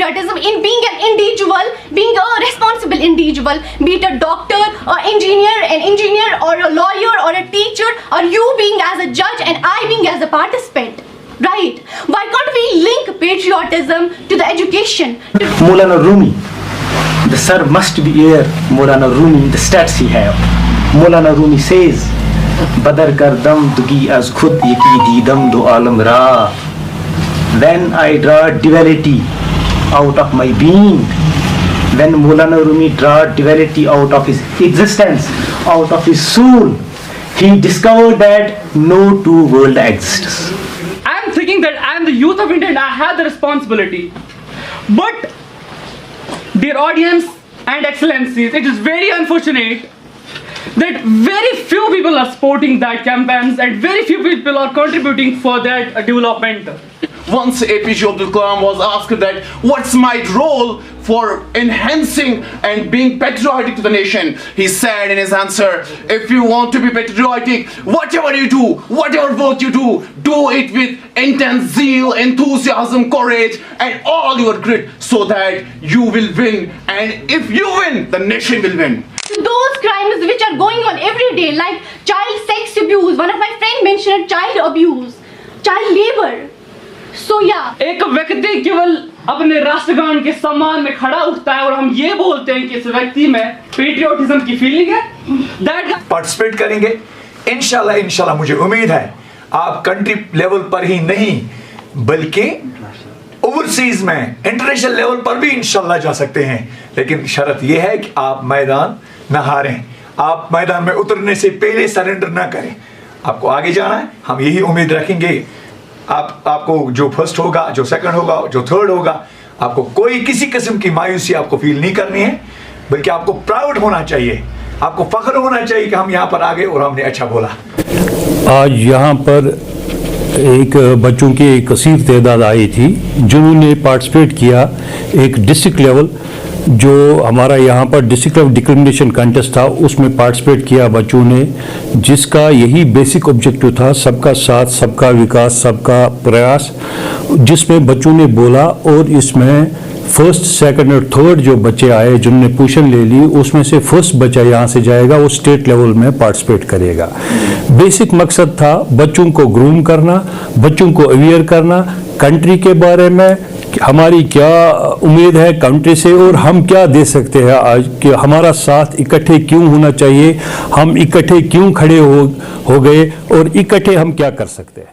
patriotism in being an individual, being a responsible individual, be it a doctor, an engineer, or a lawyer, or a teacher, or you being as a judge and I being as a participant. Right? Why can't we link patriotism to the education? Maulana Rumi, the sir must be here. Maulana Rumi, the stats he have. Maulana Rumi says, Badar kar dam dugi az khud yaki didam do alam ra. When I draw duality out of my being, when Maulana Rumi draw duality out of his existence, out of his soul, he discovered that no two world exists. I'm thinking that I'm the youth of India and I have the responsibility. But, dear audience and excellencies, it is very unfortunate that very few people are supporting that campaigns and very few people are contributing for that development. Once APJ Abdul Kalam was asked that what's my role for enhancing and being patriotic to the nation, he said in his answer, if you want to be patriotic, whatever you do, whatever work you do it with intense zeal, enthusiasm, courage and all your grit, so that you will win, and if you win, the nation will win. Those crimes which are going on every day, like child sex abuse, one of my friends mentioned child abuse, child labor. So yeah. एक व्यक्ति केवल अपने राष्ट्रगान के सम्मान में खड़ा उठता है और हम ये बोलते हैं कि इस व्यक्ति में पेट्रियोटिज्म की फीलिंग है, दैट पार्टिसिपेट करेंगे इंशाल्लाह मुझे उम्मीद है आप कंट्री लेवल पर ही नहीं बल्कि ओवरसीज में इंटरनेशनल लेवल पर भी इंशाल्लाह जा सकते हैं, लेकिन शर्त यह है कि आप मैदान न हारें, आप मैदान में उतरने से पहले सरेंडर ना करें। आपको आगे जाना है, हम यही उम्मीद रखेंगे। आपको जो फर्स्ट होगा, जो सेकंड होगा, जो थर्ड होगा, आपको कोई किसी किस्म की मायूसी आपको फील नहीं करनी है, बल्कि आपको प्राउड होना चाहिए, आपको फख्र होना चाहिए कि हम यहाँ पर आ गए और हमने अच्छा बोला। आज यहाँ पर एक बच्चों की एक कसीर तादाद आई थी जिन्होंने पार्टिसिपेट किया एक डिस्ट्रिक्ट लेवल, जो हमारा यहाँ पर डिस्ट्रिक्ट लेवल डिक्रिमिनेशन कंटेस्ट था, उसमें पार्टिसिपेट किया बच्चों ने, जिसका यही बेसिक ऑब्जेक्टिव था सबका साथ, सबका विकास, सबका प्रयास, जिसमें बच्चों ने बोला। और इसमें फर्स्ट, सेकंड और थर्ड जो बच्चे आए जिन्होंने पोजीशन ले ली, उसमें से फर्स्ट बच्चा यहाँ से जाएगा, वो स्टेट लेवल में पार्टिसिपेट करेगा। बेसिक मकसद था बच्चों को ग्रूम करना, बच्चों को अवेयर करना कंट्री के बारे में, हमारी क्या उम्मीद है कंट्री से और हम क्या दे सकते हैं आज, कि हमारा साथ इकट्ठे क्यों होना चाहिए, हम इकट्ठे क्यों खड़े हो गए और इकट्ठे हम क्या कर सकते हैं।